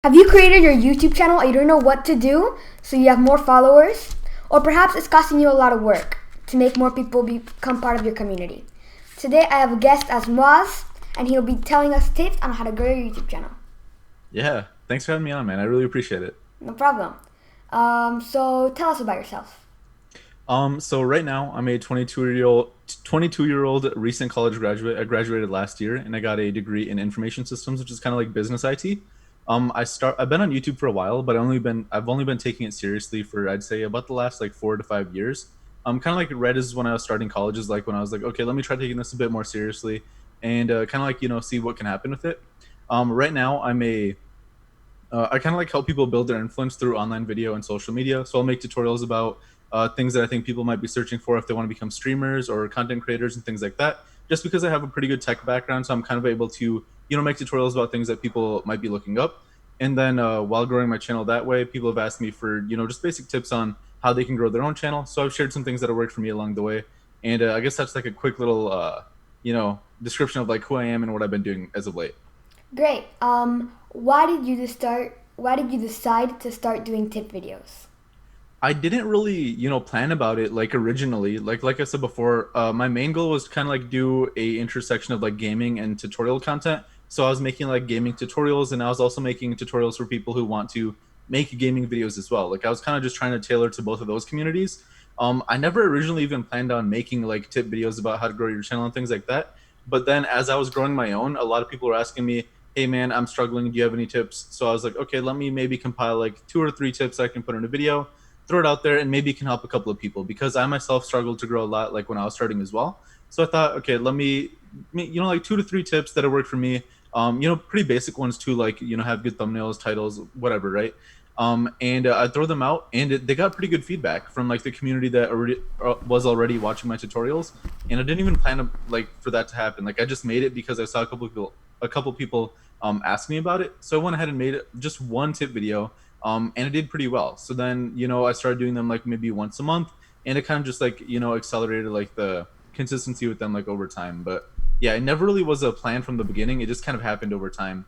Have you created your YouTube channel and you don't know what to do so you have more followers? Or perhaps it's costing you a lot of work to make more people become part of your community. Today I have a guest as Muaaz, and he'll be telling us tips on how to grow your YouTube channel. Yeah, thanks for having me on, man. I really appreciate it. No problem. So tell us about yourself. So right now I'm a 22-year-old recent college graduate. I graduated last year and I got a degree in information systems, which is kind of like business IT. I've been on YouTube for a while, but I've only been taking it seriously for I'd say about the last like 4 to 5 years. Kind of like Red is when I was starting college is like when I was like, okay, let me try taking this a bit more seriously and kind of like see what can happen with it. Right now I kind of like help people build their influence through online video and social media. So I'll make tutorials about things that I think people might be searching for if they want to become streamers or content creators and things like that. Just because I have a pretty good tech background, so I'm kind of able to make tutorials about things that people might be looking up. And then while growing my channel that way, people have asked me for just basic tips on how they can grow their own channel. So I've shared some things that have worked for me along the way. And I guess that's like a quick little description of like who I am and what I've been doing as of late. Great. Why did you decide to start doing tip videos? I didn't really, plan about it like originally. Like I said before, my main goal was kind of like do a intersection of like gaming and tutorial content. So I was making like gaming tutorials, and I was also making tutorials for people who want to make gaming videos as well. Like I was kind of just trying to tailor to both of those communities. I never originally even planned on making like tip videos about how to grow your channel and things like that. But then as I was growing my own, a lot of people were asking me, "Hey man, I'm struggling. Do you have any tips?" So I was like, "Okay, let me maybe compile like 2 or 3 tips I can put in a video, throw it out there, and maybe it can help a couple of people," because I myself struggled to grow a lot like when I was starting as well. So I thought, okay, let me like 2 to 3 tips that have worked for me. Pretty basic ones too, like have good thumbnails, titles, whatever, right? And I throw them out, and they got pretty good feedback from like the community that was already watching my tutorials. And I didn't even plan to, like for that to happen. Like I just made it because I saw a couple people ask me about it. So I went ahead and made just one tip video, and it did pretty well. So then I started doing them like maybe once a month, and it kind of just like accelerated like the consistency with them like over time. But yeah, it never really was a plan from the beginning. It just kind of happened over time.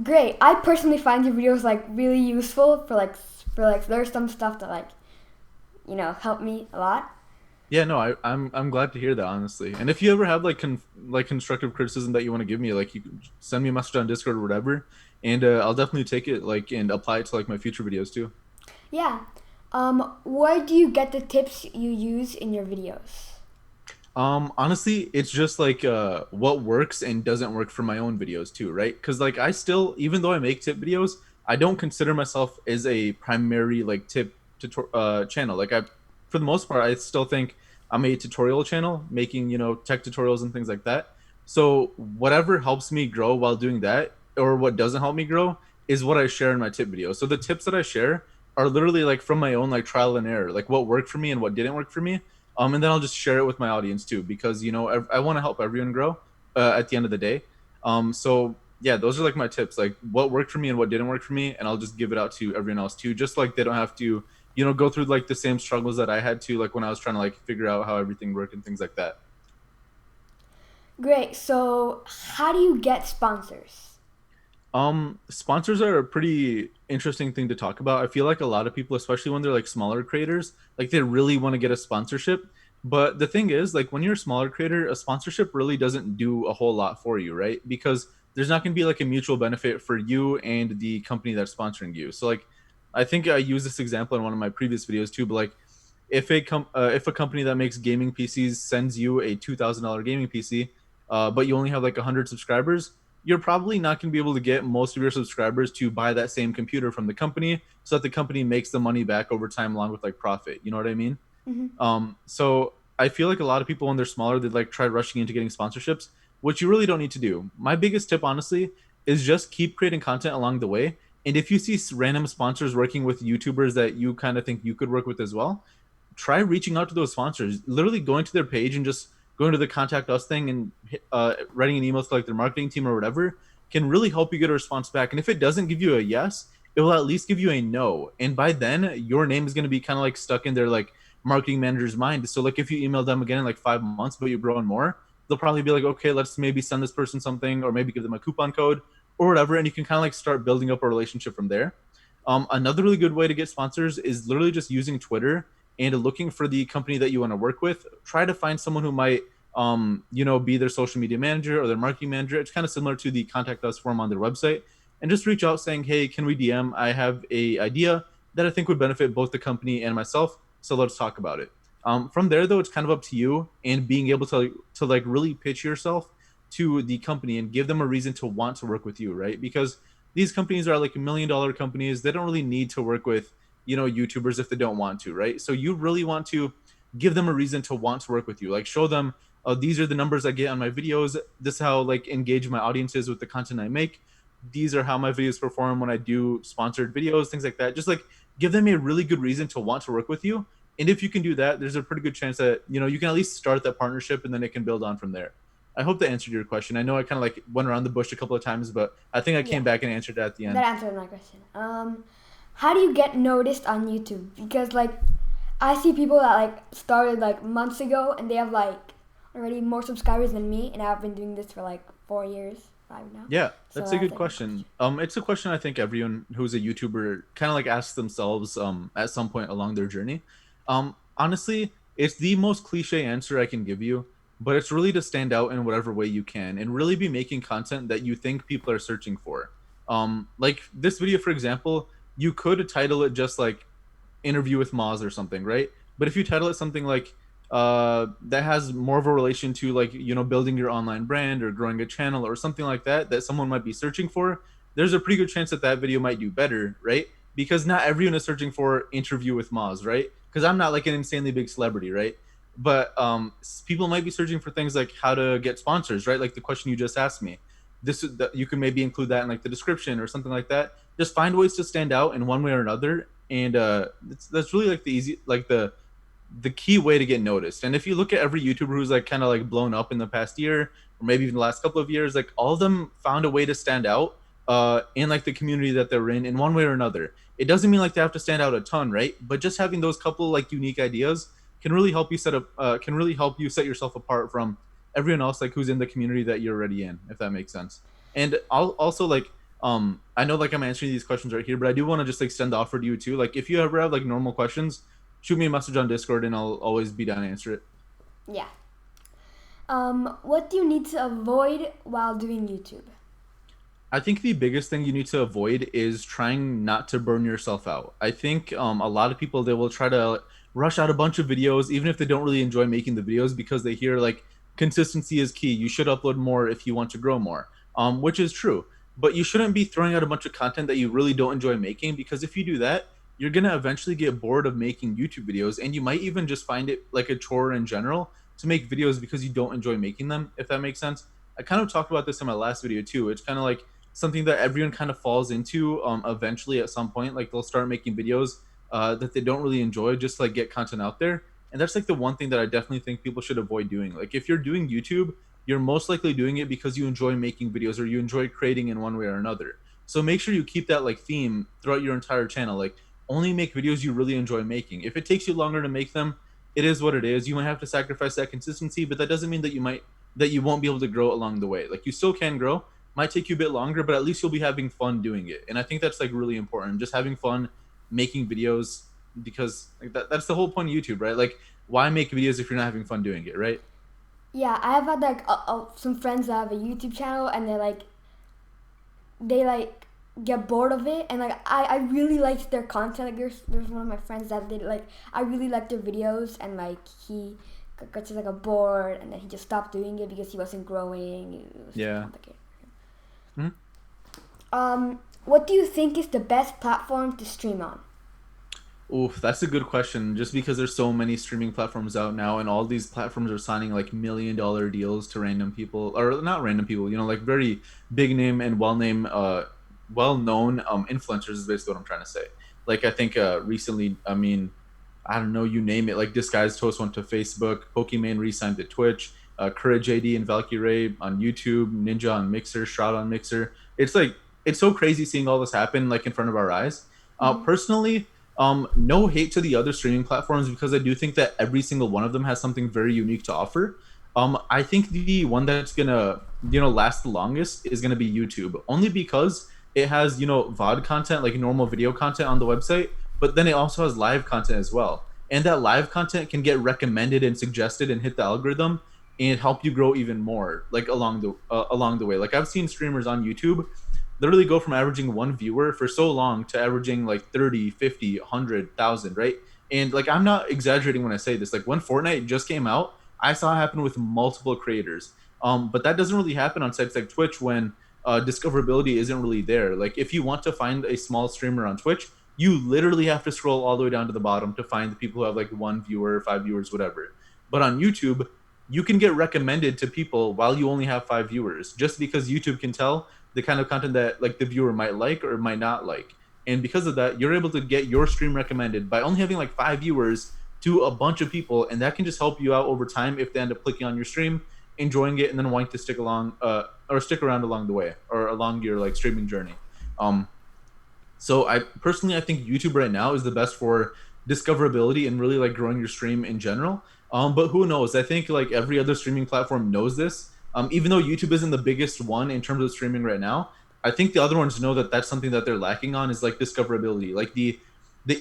Great. I personally find your videos like really useful for like there's some stuff that help me a lot. Yeah, no, I'm glad to hear that, honestly. And if you ever have like like constructive criticism that you want to give me, like you can send me a message on Discord or whatever, and I'll definitely take it like and apply it to like my future videos too. Yeah. Where do you get the tips you use in your videos? Honestly, it's just like what works and doesn't work for my own videos too, right? Because like I still, even though I make tip videos, I don't consider myself as a primary like channel. Like for the most part, I still think I'm a tutorial channel making tech tutorials and things like that. So whatever helps me grow while doing that, or what doesn't help me grow, is what I share in my tip videos. So the tips that I share are literally like from my own like trial and error, like what worked for me and what didn't work for me. And then I'll just share it with my audience too, because I want to help everyone grow at the end of the day. So yeah, those are like my tips, like what worked for me and what didn't work for me, and I'll just give it out to everyone else too, just like they don't have to go through like the same struggles that I had to, like when I was trying to like figure out how everything worked and things like that. Great. So, how do you get sponsors? Sponsors are a pretty interesting thing to talk about. I feel like a lot of people, especially when they're like smaller creators, like they really want to get a sponsorship. But the thing is, like when you're a smaller creator, a sponsorship really doesn't do a whole lot for you, right? Because there's not going to be like a mutual benefit for you and the company that's sponsoring you. So like, I think I used this example in one of my previous videos too. But like, if a company that makes gaming PCs sends you a $2,000 gaming PC, but you only have like 100 subscribers, you're probably not going to be able to get most of your subscribers to buy that same computer from the company, so that the company makes the money back over time along with like profit. You know what I mean? Hmm. So I feel like a lot of people when they're smaller, they like try rushing into getting sponsorships, which you really don't need to do. My biggest tip, honestly, is just keep creating content along the way. And if you see random sponsors working with YouTubers that you kind of think you could work with as well, try reaching out to those sponsors. Literally going to their page and just going to the contact us thing and writing an email to like their marketing team or whatever can really help you get a response back. And if it doesn't give you a yes, it will at least give you a no. And by then, your name is going to be kind of like stuck in their like marketing manager's mind. So like if you email them again in like 5 months, but you're growing more, they'll probably be like, okay, let's maybe send this person something, or maybe give them a coupon code, or whatever, and you can kind of like start building up a relationship from there. Another really good way to get sponsors is literally just using Twitter and looking for the company that you want to work with. Try to find someone who might be their social media manager or their marketing manager. It's kind of similar to the contact us form on their website, and just reach out saying, hey, can we DM? I have a idea that I think would benefit both the company and myself, so let's talk about it. From there, though, it's kind of up to you and being able to like really pitch yourself to the company and give them a reason to want to work with you, right? Because these companies are like $1 million companies. They don't really need to work with YouTubers if they don't want to, right? So you really want to give them a reason to want to work with you. Like show them, oh, these are the numbers I get on my videos. This is how like engage my audiences with the content I make. These are how my videos perform when I do sponsored videos, things like that. Just like give them a really good reason to want to work with you. And if you can do that, there's a pretty good chance that you can at least start that partnership, and then it can build on from there. I hope that answered your question. I know I kind of like went around the bush a couple of times, but I think I Yeah, came back and answered it at the end. that answered my question. How do you get noticed on YouTube? Because like I see people that like started like months ago and they have like already more subscribers than me, and I've been doing this for like 4 years, 5 now. Yeah, So that's a good like, question. It's a question I think everyone who's a YouTuber kind of like asks themselves at some point along their journey. Honestly, it's the most cliche answer I can give you, but it's really to stand out in whatever way you can and really be making content that you think people are searching for. Like this video, for example, you could title it just like interview with Muaaz or something, right? But if you title it something like that has more of a relation to like building your online brand or growing a channel or something like that that someone might be searching for, there's a pretty good chance that that video might do better, right? Because not everyone is searching for interview with Muaaz, right? Because I'm not like an insanely big celebrity, right? But people might be searching for things like how to get sponsors, right? Like the question you just asked me. You can maybe include that in like the description or something like that. Just find ways to stand out in one way or another, and that's really like the easy, like the key way to get noticed. And if you look at every YouTuber who's like kind of like blown up in the past year or maybe even the last couple of years, like all of them found a way to stand out in like the community that they're in one way or another. It doesn't mean like they have to stand out a ton, right? But just having those couple like unique ideas can really help you set yourself apart from everyone else like who's in the community that you're already in, if that makes sense. And I'll also like I know like I'm answering these questions right here, but I do want to just like extend the offer to you too. Like if you ever have like normal questions, shoot me a message on Discord and I'll always be down to answer it. yeah. What do you need to avoid while doing YouTube? I think the biggest thing you need to avoid is trying not to burn yourself out. I think a lot of people, they will try to rush out a bunch of videos even if they don't really enjoy making the videos because they hear like consistency is key. You should upload more if you want to grow more, which is true. But you shouldn't be throwing out a bunch of content that you really don't enjoy making, because if you do that, you're gonna eventually get bored of making YouTube videos, and you might even just find it like a chore in general to make videos because you don't enjoy making them, if that makes sense. I kind of talked about this in my last video too. It's kind of like something that everyone kind of falls into eventually at some point. Like they'll start making videos that they don't really enjoy just to like get content out there. And that's like the one thing that I definitely think people should avoid doing. Like if you're doing YouTube, you're most likely doing it because you enjoy making videos or you enjoy creating in one way or another. So make sure you keep that like theme throughout your entire channel. Like only make videos you really enjoy making. If it takes you longer to make them, it is what it is. You might have to sacrifice that consistency, but that doesn't mean that you won't be able to grow along the way. Like you still can grow. Might take you a bit longer, but at least you'll be having fun doing it. And I think that's like really important. Just having fun making videos, because like that's the whole point of YouTube, right? Like why make videos if you're not having fun doing it, right? Yeah, I have had like some friends that have a YouTube channel, and they get bored of it, and like I really liked their content. Like there's one of my friends that did like I really liked their videos, and like he got just like a bored, and then he just stopped doing it because he wasn't growing. It was Yeah. complicated. Hmm? What do you think is the best platform to stream on? Oof, that's a good question. Just because there's so many streaming platforms out now, and all these platforms are signing like $1 million deals to random people, or not random people, like very big name and well known influencers is basically what I'm trying to say. Like I think recently, I mean, I don't know, you name it. Like Disguised Toast went to Facebook, Pokimane re-signed to Twitch, Courage AD and Valkyrie on YouTube, Ninja on Mixer, Shroud on Mixer. It's like it's so crazy seeing all this happen like in front of our eyes. Personally, no hate to the other streaming platforms, because I do think that every single one of them has something very unique to offer. I think the one that's gonna last the longest is gonna be YouTube, only because it has VOD content, like normal video content on the website, but then it also has live content as well, and that live content can get recommended and suggested and hit the algorithm and help you grow even more, like along the way. Like I've seen streamers on YouTube literally go from averaging one viewer for so long to averaging like 30, 50, 100,000, right? And like I'm not exaggerating when I say this. Like when Fortnite just came out, I saw it happen with multiple creators. But that doesn't really happen on sites like Twitch when discoverability isn't really there. Like if you want to find a small streamer on Twitch, you literally have to scroll all the way down to the bottom to find the people who have like one viewer, five viewers, whatever. But on YouTube, you can get recommended to people while you only have five viewers, just because YouTube can tell the kind of content that like the viewer might like or might not like. And because of that, you're able to get your stream recommended by only having like five viewers to a bunch of people, and that can just help you out over time if they end up clicking on your stream, enjoying it, and then wanting to stick along or stick around along the way or along your like streaming journey. Um, so I think YouTube right now is the best for discoverability and really like growing your stream in general. But who knows? I think like every other streaming platform knows this. Even though YouTube isn't the biggest one in terms of streaming right now, I think the other ones know that that's something that they're lacking on is like discoverability, like the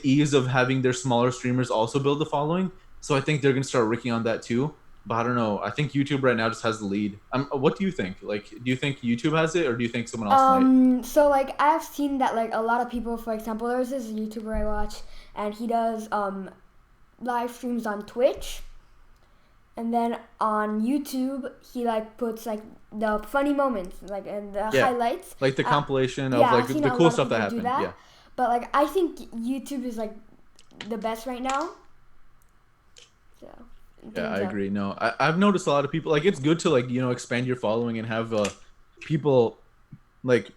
ease of having their smaller streamers also build the following. So I think they're gonna start working on that too. But I don't know. I think YouTube right now just has the lead. What do you think? Like, do you think YouTube has it, or do you think someone else might? So like I've seen that like a lot of people, for example, there's this YouTuber I watch, and he does live streams on Twitch, and then on YouTube he like puts like the funny moments, like and the Yeah, highlights. like the compilation of Yeah, like I've seen the a cool lot of stuff that people do happened. that. Yeah. But like I think YouTube is like the best right now. So in Yeah, I terms of agree. No, I've noticed a lot of people like it's good to like expand your following and have people like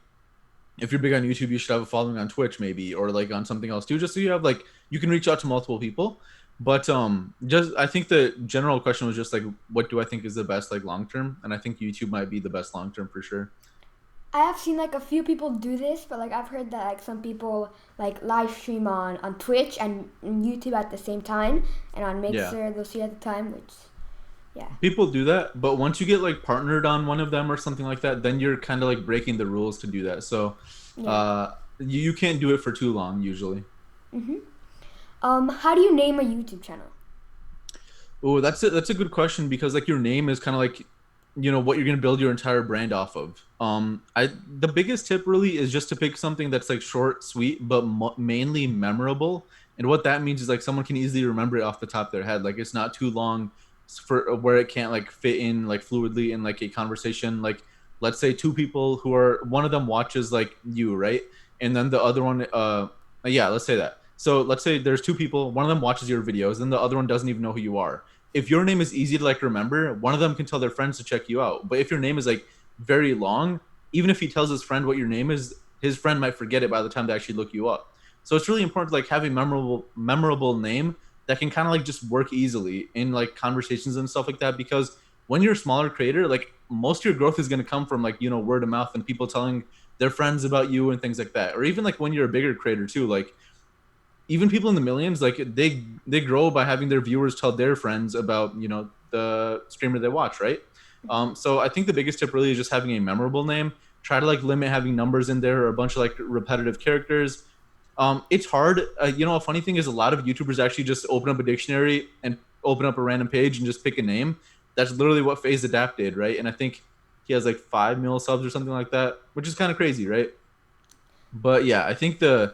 if you're big on YouTube, you should have a following on Twitch maybe or like on something else too, just so you have like you can reach out to multiple people. But just I think the general question was just like what do I think is the best like long term, and I think YouTube might be the best long term for sure. I have seen like a few people do this, but like I've heard that like some people like live stream on Twitch and YouTube at the same time, and on Yeah. Mixer they'll see at the time, which yeah. People do that, but once you get like partnered on one of them or something like that, then you're kind of like breaking the rules to do that. So Yeah. you can't do it for too long usually. Mhm. How do you name a YouTube channel? Oh, that's a good question because like your name is kind of like what you're gonna build your entire brand off of. I the biggest tip really is just to pick something that's like short, sweet, but mainly memorable. And what that means is like someone can easily remember it off the top of their head. Like it's not too long for where it can't like fit in like fluidly in like a conversation. Like let's say two people who are one of them watches like you, right? And then the other one, yeah, let's say that. So let's say there's two people, one of them watches your videos, then the other one doesn't even know who you are. If your name is easy to like remember, one of them can tell their friends to check you out. But if your name is like very long, even if he tells his friend what your name is, his friend might forget it by the time they actually look you up. So it's really important to like have a memorable name that can kind of like just work easily in like conversations and stuff like that, because when you're a smaller creator, like most of your growth is going to come from like word of mouth and people telling their friends about you and things like that. Or even like when you're a bigger creator too, like even people in the millions, like they grow by having their viewers tell their friends about the streamer they watch, right? So I think the biggest tip really is just having a memorable name. Try to like limit having numbers in there or a bunch of like repetitive characters. It's hard. A funny thing is a lot of YouTubers actually just open up a dictionary and open up a random page and just pick a name. That's literally what FaZe Adapt did, right? And I think he has like 5 mil subs or something like that, which is kind of crazy, right? But yeah, I think the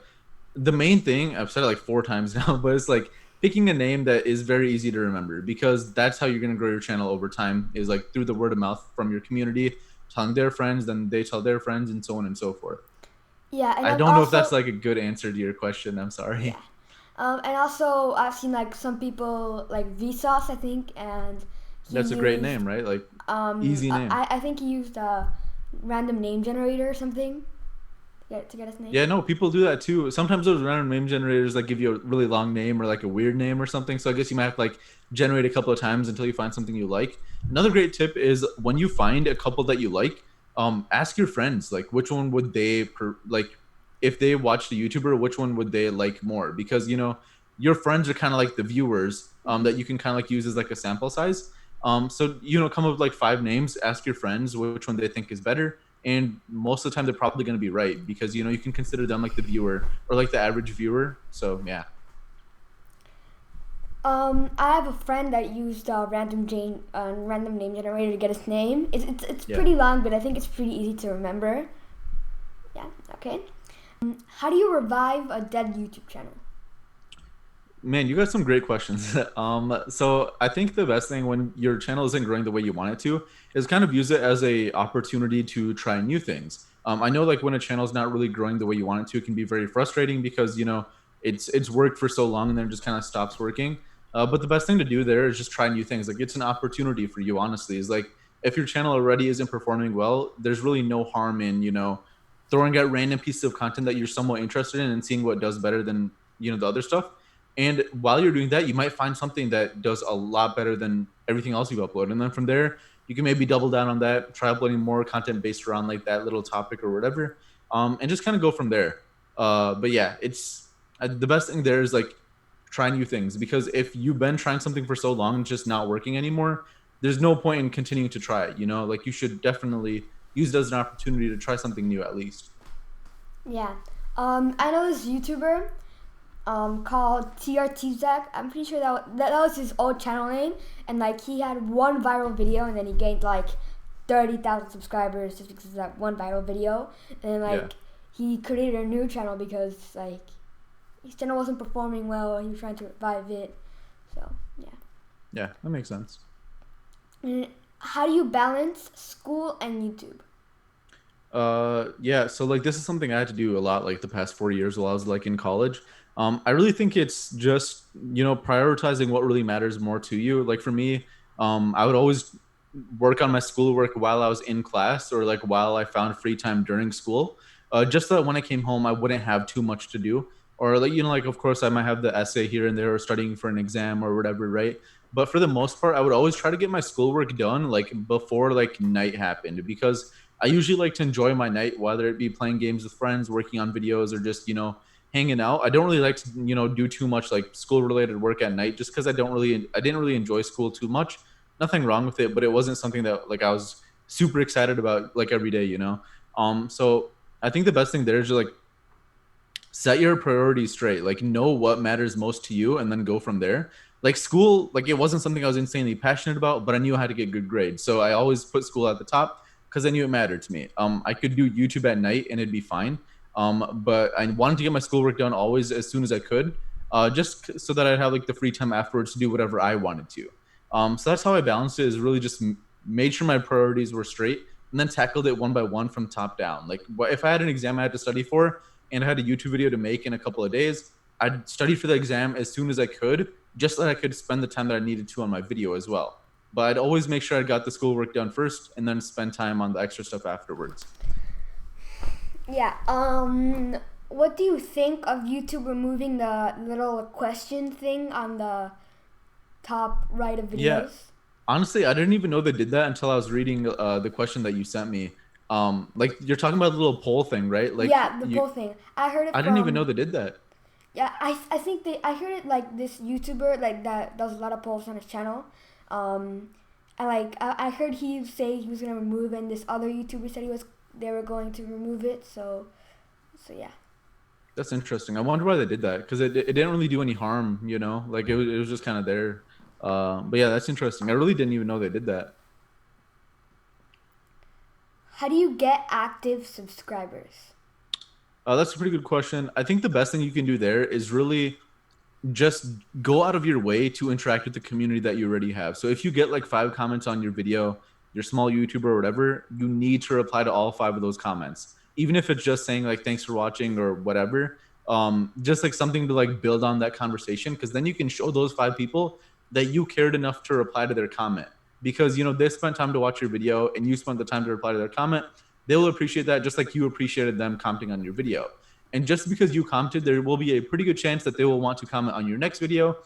main thing, I've said it like four times now, but it's like picking a name that is very easy to remember, because that's how you're going to grow your channel over time, is like through the word of mouth from your community, telling their friends, then they tell their friends, and so on and so forth. Yeah, and I then don't know if also that's like a good answer to your question. I'm sorry. yeah, and also I've seen like some people like Vsauce, I think, and he That's a great used name, right? Like easy name. I think he used a random name generator or something to get his name. Yeah, no, people do that too. Sometimes those random name generators like give you a really long name or like a weird name or something. So I guess you might have to like generate a couple of times until you find something you like. Another great tip is when you find a couple that you like, ask your friends like which one would they like if they watched a YouTuber, which one would they like more? Because your friends are kind of like the viewers Mhm. that you can kind of like use as like a sample size. So come up with like 5 names, ask your friends which one they think is better, and most of the time they're probably going to be right because you can consider them like the viewer or like the average viewer. So yeah. I have a friend that used random name generator to get his name. It's Yeah. pretty long, but I think it's pretty easy to remember. Yeah. Okay. How do you revive a dead YouTube channel? Man, you got some great questions. So I think the best thing when your channel isn't growing the way you want it to is kind of use it as a opportunity to try new things. I know like when a channel is not really growing the way you want it to, it can be very frustrating because it's worked for so long and then it just kind of stops working. But the best thing to do there is just try new things. Like it's an opportunity for you, honestly. Is like if your channel already isn't performing well, there's really no harm in throwing out random pieces of content that you're somewhat interested in and seeing what does better than the other stuff. And while you're doing that, you might find something that does a lot better than everything else you've uploaded. And then from there, you can maybe double down on that, try uploading more content based around like that little topic or whatever, and just kind of go from there. But yeah, it's the best thing there is like try new things because if you've been trying something for so long and it's just not working anymore, there's no point in continuing to try it. Like you should definitely use it as an opportunity to try something new at least. Yeah. I know this YouTuber called TRT Zach. I'm pretty sure that was his old channel name, and like he had one viral video, and then he gained like 30,000 subscribers just because of that one viral video, and then like he created a new channel because like his channel wasn't performing well, and he was trying to revive it. So yeah. Yeah, that makes sense. And how do you balance school and YouTube? Yeah, so like this is something I had to do a lot like the past 4 years while I was like in college. I really think it's just prioritizing what really matters more to you. Like for me, I would always work on my schoolwork while I was in class or like while I found free time during school, just so that when I came home I wouldn't have too much to do. Or like like of course I might have the essay here and there or studying for an exam or whatever, right? But for the most part, I would always try to get my schoolwork done like before like night happened because I usually like to enjoy my night, whether it be playing games with friends, working on videos, or just hanging out. I don't really like to do too much like school related work at night, just because I didn't really enjoy school too much. Nothing wrong with it, but it wasn't something that like I was super excited about like every day. So I think the best thing there is just like set your priorities straight, like know what matters most to you and then go from there. Like school, like it wasn't something I was insanely passionate about, but I knew how to get good grades, so I always put school at the top because I knew it mattered to me. I could do YouTube at night and it'd be fine, but I wanted to get my schoolwork done always as soon as I could, just so that I'd have like the free time afterwards to do whatever I wanted to. So that's how I balanced it, is really just made sure my priorities were straight and then tackled it one by one from top down. Like if I had an exam I had to study for and I had a YouTube video to make in a couple of days, I'd study for the exam as soon as I could, just so that I could spend the time that I needed to on my video as well. But I'd always make sure I got the schoolwork done first and then spend time on the extra stuff afterwards. Yeah. What do you think of YouTube removing the little question thing on the top right of videos? Yeah. Honestly, I didn't even know they did that until I was reading the question that you sent me. Like you're talking about the little poll thing, right? Like Yeah, the poll thing. I heard it I didn't even know they did that. Yeah, I think I heard it like this YouTuber like that does a lot of polls on his channel. And like I heard he say he was gonna remove it, and this other YouTuber said they were going to remove it. So yeah. That's interesting. I wonder why they did that because it didn't really do any harm, Like it was just kind of there. But yeah, that's interesting. I really didn't even know they did that. How do you get active subscribers? That's a pretty good question. I think the best thing you can do there is really just go out of your way to interact with the community that you already have. So if you get like 5 comments on your video, your small YouTuber or whatever, you need to reply to all 5 of those comments, even if it's just saying like thanks for watching or whatever. Just like something to like build on that conversation, because then you can show those 5 people that you cared enough to reply to their comment, because they spent time to watch your video and you spent the time to reply to their comment. They will appreciate that just like you appreciated them commenting on your video. And just because you commented, there will be a pretty good chance that they will want to comment on your next video,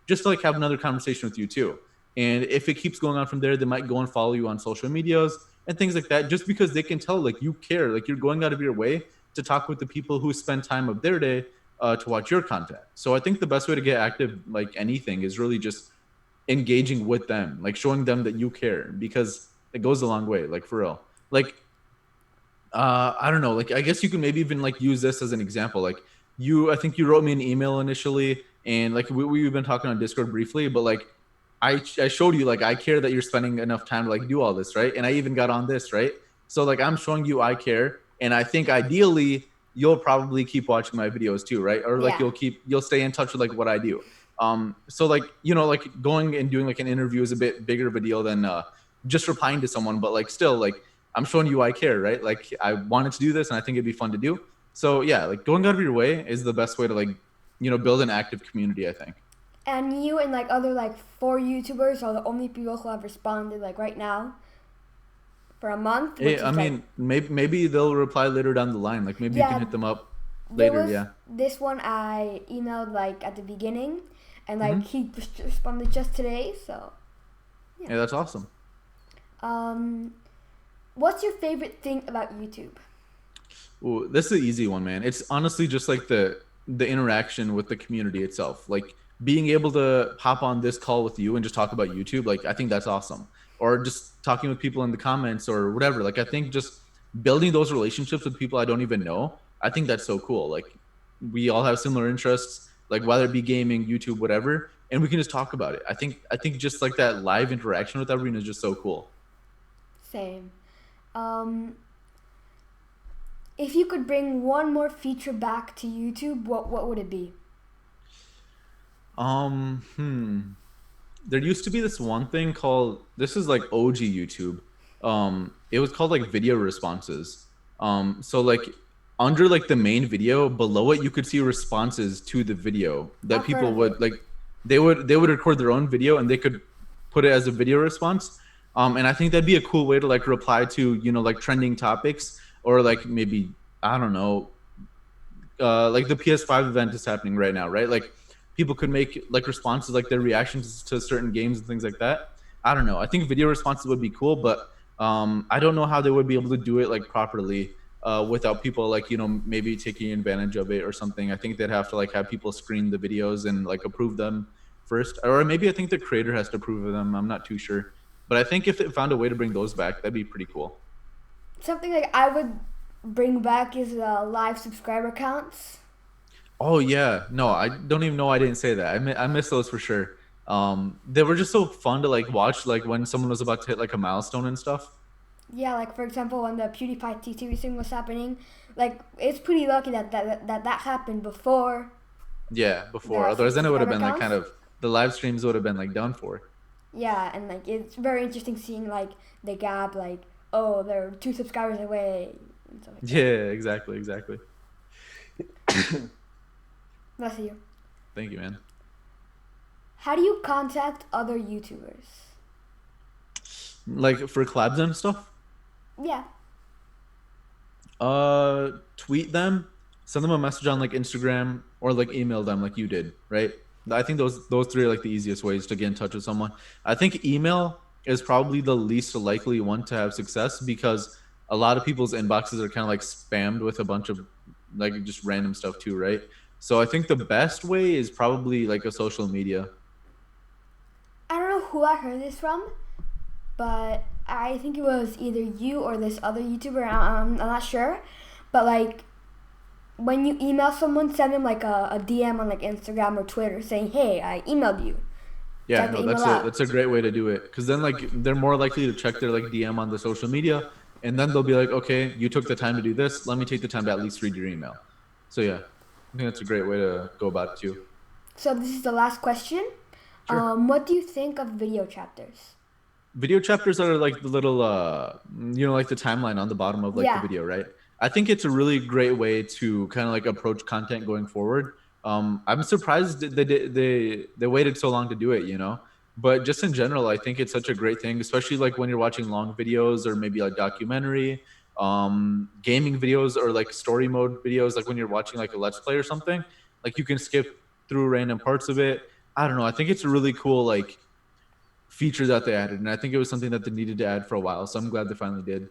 just to like have another conversation with you too. And if it keeps going on from there, they might go and follow you on social medias and things like that, just because they can tell like you care, like you're going out of your way to talk with the people who spend time of their day to watch your content. So I think the best way to get active, like anything, is really just engaging with them, like showing them that you care, because it goes a long way, like for real. Like I don't know, like I guess you can maybe even like use this as an example. Like I think you wrote me an email initially, and like we've been talking on Discord briefly, but like I showed you like I care that you're spending enough time to like do all this, right? And I even got on this, right? So like I'm showing you I care, and I think ideally you'll probably keep watching my videos too, right? Or like Yeah. you'll stay in touch with like what I do. So like like going and doing like an interview is a bit bigger of a deal than just replying to someone, but like still like I'm showing you I care, right? Like I wanted to do this and I think it'd be fun to do. So yeah, like going out of your way is the best way to like, build an active community, I think. And you and like other like 4 YouTubers are the only people who have responded like right now for a month, Hey, which I is like, mean, maybe they'll reply later down the line. Like maybe you can yeah, hit them up there later, was yeah. this one I emailed like at the beginning, and like Hmm. he responded just today. So Yeah, that's awesome. um, what's your favorite thing about YouTube? Ooh, this is an easy one, man. It's honestly just like the interaction with the community itself. Like being able to hop on this call with you and just talk about YouTube, like I think that's awesome. Or just talking with people in the comments or whatever. Like I think just building those relationships with people I don't even know, I think that's so cool. Like we all have similar interests, like whether it be gaming, YouTube, whatever, and we can just talk about it. I think just like that live interaction with everyone is just so cool. Same. Um, if you could bring one more feature back to YouTube, what would it be? Hmm. There used to be this one thing called, this is like OG YouTube. It was called like video responses. So like under like the main video below it, you could see responses to the video that I've heard people of would it. like. They would record their own video and they could put it as a video response. And I think that'd be a cool way to like reply to like trending topics, or like maybe I don't know, like the PS5 event is happening right now, right? Like people could make like responses, like their reactions to certain games and things like that. I don't know. I think video responses would be cool, but I don't know how they would be able to do it like properly without people like maybe taking advantage of it or something. I think they'd have to like have people screen the videos and like approve them first, or maybe I think the creator has to approve of them. I'm not too sure, but I think if it found a way to bring those back, that'd be pretty cool. Something like I would bring back is live subscriber counts. Oh yeah, no, I don't even know I didn't say that. I miss those for sure. They were just so fun to like watch, like when someone was about to hit like a milestone and stuff. Yeah, like for example, when the PewDiePie T-Series thing was happening, like it's pretty lucky that happened before Yeah, before. the Otherwise, then it would have subscriber been like kind counts. of the live streams would have been like done for. Yeah, and like it's very interesting seeing like the gap, like oh they're 2 subscribers away and stuff like that. Yeah, exactly, exactly. Bless you. Thank you, man. How do you contact other YouTubers? Like for collabs and stuff, Yeah. tweet them, send them a message on like Instagram, or like email them like you did, right? I think those three are like the easiest ways to get in touch with someone. I think email is probably the least likely one to have success, because a lot of people's inboxes are kind of like spammed with a bunch of like just random stuff too, right? So I think the best way is probably like a social media. I don't know who I heard this from, but I think it was either you or this other YouTuber. I'm not sure, but like when you email someone, send them like a DM on like Instagram or Twitter saying, "Hey, I emailed you." Yeah, Check the no, email that's out. a great way to do it, because then like they're more likely to check their like DM on the social media, and then they'll be like, okay, you took the time to do this. Let me take the time to at least read your email. So yeah, I think that's a great way to go about it too. So this is the last question. Sure. What do you think of video chapters? Video chapters are like the little like the timeline on the bottom of like the Yeah. video, right? I think it's a really great way to kind of like approach content going forward. I'm surprised that they waited so long to do it, but just in general, I think it's such a great thing, especially like when you're watching long videos or maybe like documentary gaming videos, or like story mode videos, like when you're watching like a let's play or something, like you can skip through random parts of it. I don't know, I think it's a really cool like feature that they added, and I think it was something that they needed to add for a while. So I'm glad they finally did.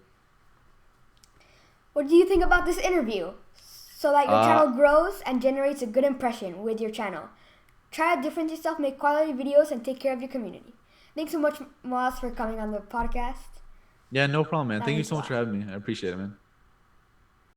What do you think about this interview? So that your Uh, channel grows and generates a good impression with your channel. Try to differentiate yourself, make quality videos, and take care of your community. Thanks so much, Muaaz, for coming on the podcast. Yeah, no problem, man. That Thank you means a so much lot. for having me. I appreciate it, man.